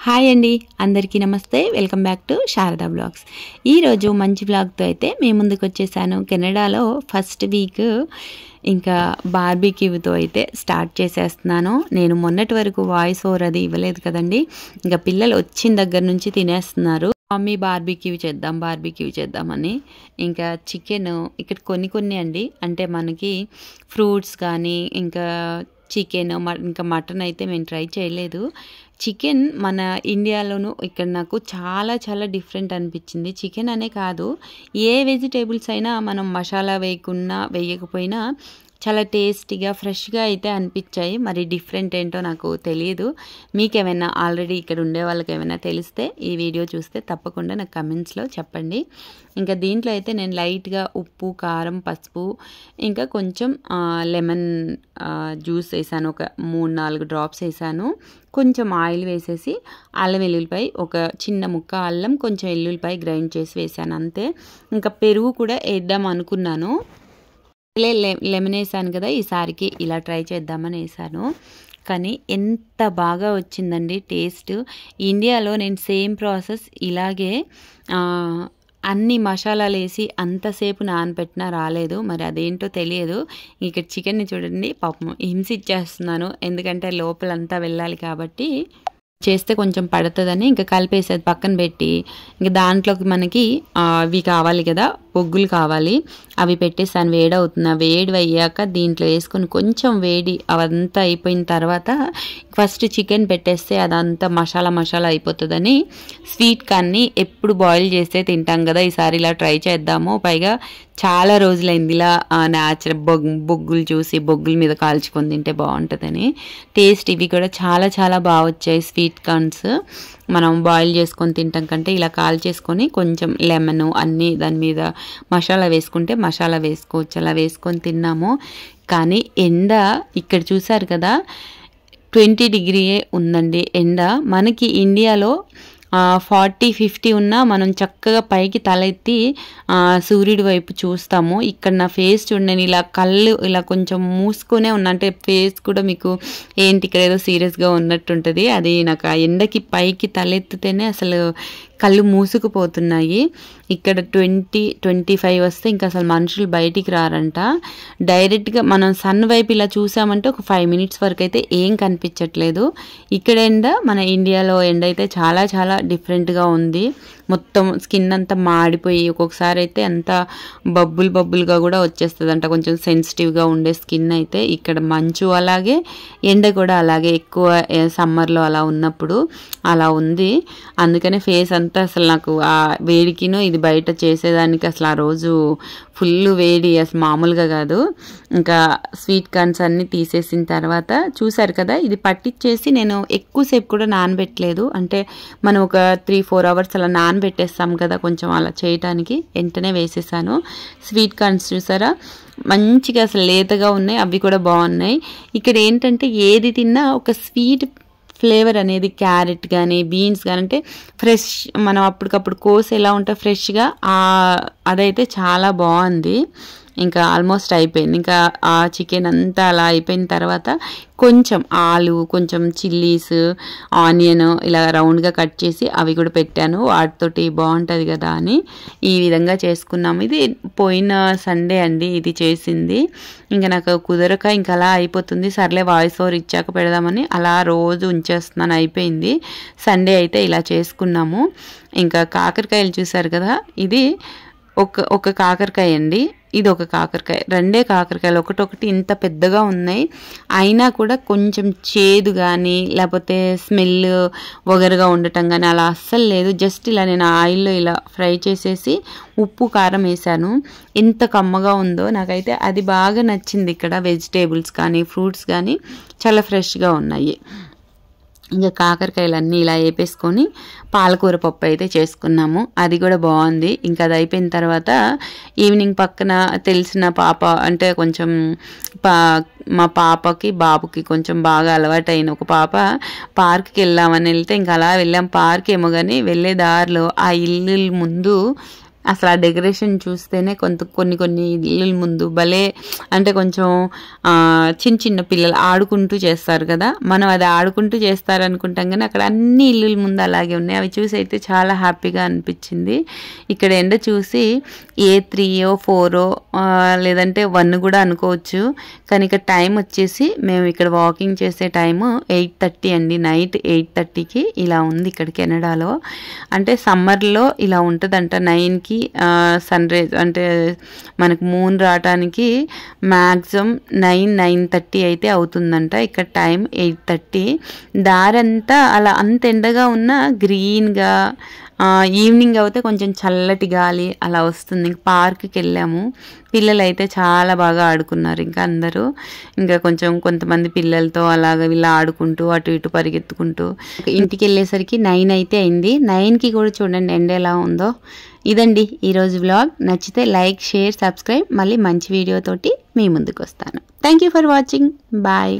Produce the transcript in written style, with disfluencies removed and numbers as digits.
Hi అండి, అందరికీ నమస్తే. Welcome back to Sharada blogs. ఈరోజు మంచి బ్లాగ్తో అయితే మేము ముందుకు వచ్చేసాను. కెనడాలో ఫస్ట్ వీక్ ఇంకా బార్బీక్యూతో అయితే స్టార్ట్ చేసేస్తున్నాను. నేను మొన్నటి వరకు వాయిస్ ఓవర్ అది ఇవ్వలేదు కదండి. ఇంకా పిల్లలు వచ్చిన దగ్గర నుంచి తినేస్తున్నారు. మమ్మీ బార్బీక్యూ చేద్దామని. ఇంకా చికెన్ ఇక్కడ కొన్ని అండి, అంటే మనకి ఫ్రూట్స్ కానీ ఇంకా చికెన్ ఇంకా మటన్ అయితే మేము ట్రై చేయలేదు. చికెన్ మన ఇండియాలోనూ ఇక్కడ నాకు చాలా చాలా డిఫరెంట్ అనిపించింది. చికెన్ అనే కాదు, ఏ వెజిటేబుల్స్ అయినా మనం మసాలా వేయకపోయినా చాలా టేస్టీగా ఫ్రెష్గా అయితే అనిపించాయి. మరి డిఫరెంట్ ఏంటో నాకు తెలియదు. మీకేమైనా ఆల్రెడీ ఇక్కడ ఉండే వాళ్ళకి ఏమైనా తెలిస్తే ఈ వీడియో చూస్తే తప్పకుండా నాకు కమెంట్స్లో చెప్పండి. ఇంకా దీంట్లో అయితే నేను లైట్గా ఉప్పు, కారం, పసుపు ఇంకా కొంచెం లెమన్ జ్యూస్ వేసాను. ఒక 3-4 డ్రాప్స్ వేసాను. కొంచెం ఆయిల్ వేసేసి అల్లం వెల్లుల్లిపాయ, ఒక చిన్న ముక్క అల్లం, కొంచెం వెల్లుల్లిపాయ గ్రైండ్ చేసి వేసాను అంతే. ఇంకా పెరుగు కూడా వేద్దాం అనుకున్నాను, లెమన్ వేసాను కదా, ఈసారికి ఇలా ట్రై చేద్దామని వేసాను. కానీ ఎంత బాగా వచ్చిందండి టేస్ట్. ఇండియాలో నేను సేమ్ ప్రాసెస్ ఇలాగే అన్ని మసాలాలు వేసి అంతసేపు నానబెట్టినా రాలేదు. మరి అదేంటో తెలియదు. ఇక్కడ చికెన్ని చూడండి, పాపం హింసిచ్చేస్తున్నాను, ఎందుకంటే లోపలంతా వెళ్ళాలి కాబట్టి చేస్తే కొంచెం పడుతుందని ఇంకా కలిపేసేది పక్కన పెట్టి, ఇంకా దాంట్లోకి మనకి అవి కావాలి కదా, బొగ్గులు కావాలి, అవి పెట్టేసాను. వేడవుతున్నా, వేడి అయ్యాక దీంట్లో వేసుకొని కొంచెం వేడి అవంతా అయిపోయిన తర్వాత ఫస్ట్ చికెన్ పెట్టేస్తే అదంతా మసాలా అయిపోతుందని స్వీట్ కార్న్ని ఎప్పుడు బాయిల్ చేస్తే తింటాం కదా, ఈసారి ఇలా ట్రై చేద్దాము. పైగా చాలా రోజులైంది ఇలా న్యాచురల్ బొగ్గులు చూసి బొగ్గుల మీద కాల్చుకొని తింటే బాగుంటుందని. టేస్ట్ ఇవి కూడా చాలా చాలా బాగా వచ్చాయి. స్వీట్ కార్న్స్ మనం బాయిల్ చేసుకొని తింటాం కంటే ఇలా కాల్చేసుకొని కొంచెం లెమన్ అన్నీ దాని మీద మసాలా వేసుకుంటే మసాలా వేసుకోవచ్చు. అలా వేసుకొని తిన్నాము. కానీ ఎండ ఇక్కడ చూసారు కదా, 20 డిగ్రీయే ఉందండి ఎండ. మనకి ఇండియాలో 40-50 ఉన్నా మనం చక్కగా పైకి తల ఎత్తి సూర్యుడి వైపు చూస్తాము. ఇక్కడ నా ఫేస్ చూడండి, ఇలా కళ్ళు ఇలా కొంచెం మూసుకొనే ఉన్నా, అంటే ఫేస్ కూడా మీకు ఏంటి ఇక్కడ ఏదో సీరియస్గా ఉన్నట్టుంటుంది. అది నాకు ఆ ఎండకి పైకి తలెత్తితేనే అసలు కళ్ళు మూసుకుపోతున్నాయి. ఇక్కడ 20-25 వస్తే ఇంకా అసలు మనుషులు బయటికి రారంట. డైరెక్ట్గా మనం సన్ వైపు ఇలా చూసామంటే ఒక 5 మినిట్స్ వరకు అయితే ఏం కనిపించట్లేదు. ఇక్కడ ఎండ మన ఇండియాలో ఎండ అయితే చాలా చాలా డిఫరెంట్గా ఉంది. మొత్తం స్కిన్ అంతా మాడిపోయి ఒక్కొక్కసారి అయితే అంతా బబ్బులుగా కూడా వచ్చేస్తుంది అంట. కొంచెం సెన్సిటివ్గా ఉండే స్కిన్ అయితే ఇక్కడ మంచు అలాగే ఎండ కూడా అలాగే ఎక్కువ సమ్మర్లో అలా ఉన్నప్పుడు అలా ఉంది. అందుకనే ఫేస్ అంతా అసలు నాకు ఆ వేడికినో ఇది బయట చేసేదానికి అసలు ఆ రోజు ఫుల్ వేడి, అసలు మామూలుగా కాదు. ఇంకా స్వీట్ కార్న్స్ అన్నీ తీసేసిన తర్వాత చూసారు కదా, ఇది పట్టించేసి నేను ఎక్కువసేపు కూడా నానబెట్టలేదు. అంటే మనం ఒక 3-4 అవర్స్ అలా నానబెట్టేస్తాం కదా, కొంచెం అలా చేయటానికి వెంటనే వేసేసాను. స్వీట్ కార్న్స్ చూసారా, మంచిగా అసలు లేతగా ఉన్నాయి, అవి కూడా బాగున్నాయి. ఇక్కడ ఏంటంటే ఏది తిన్నా ఒక స్వీట్ ఫ్లేవర్ అనేది, క్యారెట్ కానీ బీన్స్ కానీ అంటే ఫ్రెష్ మనం అప్పటికప్పుడు కోసి ఎలా ఉంటే ఫ్రెష్గా అదైతే చాలా బాగుంది. ఇంకా ఆల్మోస్ట్ అయిపోయింది. ఇంకా ఆ చికెన్ అంతా అలా అయిపోయిన తర్వాత కొంచెం ఆలు, కొంచెం చిల్లీస్, ఆనియన్ ఇలా రౌండ్గా కట్ చేసి అవి కూడా పెట్టాను. వాటితోటి బాగుంటుంది కదా అని ఈ విధంగా చేసుకున్నాము. ఇది పోయిన సండే అండి ఇది చేసింది. ఇంకా నాకు కుదరక ఇంకా అలా అయిపోతుంది. సర్లే వాయిస్ ఓవర్ ఇచ్చాక పెడదామని అలా రోజు ఉంచేస్తున్నాను. అయిపోయింది. సండే అయితే ఇలా చేసుకున్నాము. ఇంకా కాకరకాయలు చూసారు కదా, ఇది ఒక కాకరకాయ అండి, ఇది ఒక కాకరకాయ, 2 కాకరకాయలు ఒకటొకటి ఇంత పెద్దగా ఉన్నాయి. అయినా కూడా కొంచెం చేదు కానీ లేకపోతే స్మెల్ వగరుగా ఉండటం కానీ అలా అస్సలు లేదు. జస్ట్ ఇలా నేను ఆయిల్లో ఇలా ఫ్రై చేసేసి ఉప్పు కారం వేసాను. ఎంత కమ్మగా ఉందో నాకైతే అది బాగా నచ్చింది. ఇక్కడ వెజిటేబుల్స్ కానీ ఫ్రూట్స్ కానీ చాలా ఫ్రెష్గా ఉన్నాయి. ఇంకా కాకరకాయలన్నీ ఇలా వేపేసుకొని పాలకూర పప్పు అయితే చేసుకున్నాము. అది కూడా బాగుంది. ఇంకా అది అయిపోయిన తర్వాత ఈవినింగ్ పక్కన తెలిసిన పాప, అంటే కొంచెం మా పాపకి బాబుకి కొంచెం బాగా అలవాటైన ఒక పాప పార్క్కి వెళ్దామని వెళ్తే ఇంకా అలా వెళ్ళాం. పార్క్ ఏమో కానీ వెళ్ళే దారిలో ఆ ఇల్లు ముందు అసలు ఆ డెకరేషన్ చూస్తేనే కొన్ని కొన్ని ఇళ్ళ ముందు భలే అంటే కొంచెం చిన్న చిన్న పిల్లలు ఆడుకుంటూ చేస్తారు కదా, మనం అది ఆడుకుంటూ చేస్తారనుకుంటాం కానీ అక్కడ అన్ని ఇళ్ళ ముందు అలాగే ఉన్నాయి. అవి చూసి అయితే చాలా హ్యాపీగా అనిపించింది. ఇక్కడ ఎండ చూసి ఏ 3 or 4 లేదంటే 1 కూడా అనుకోవచ్చు, కానీ ఇక్కడ టైం వచ్చేసి మేము ఇక్కడ వాకింగ్ చేసే టైము 8:30 అండి. నైట్ 8:30కి ఇలా ఉంది ఇక్కడ కెనడాలో. అంటే సమ్మర్లో ఇలా ఉంటుందంట. 9కి సన్ రైజ్ అంటే మనకు మూన్ రావటానికి మ్యాక్సిమం 9-9:30 అయితే అవుతుందంట. ఇక్కడ టైం 8:30. దారంతా అలా అంత ఎండగా ఉన్న గ్రీన్గా, ఈవినింగ్ అయితే కొంచెం చల్లటి గాలి అలా వస్తుంది. ఇంక పార్క్కి వెళ్ళాము. పిల్లలు అయితే చాలా బాగా ఆడుకున్నారు. ఇంకా అందరూ ఇంకా కొంతమంది పిల్లలతో అలాగ వీళ్ళు ఆడుకుంటూ అటు ఇటు పరిగెత్తుకుంటూ ఇంటికి వెళ్ళేసరికి 9 అయితే అయింది. 9కి కూడా చూడండి ఎండ ఎలా ఉందో. ఇదండి ఈరోజు వ్లాగ్. నచ్చితే లైక్, షేర్, సబ్స్క్రైబ్. మళ్ళీ మంచి వీడియోతోటి మీ ముందుకు వస్తాను. Thank you for watching. Bye.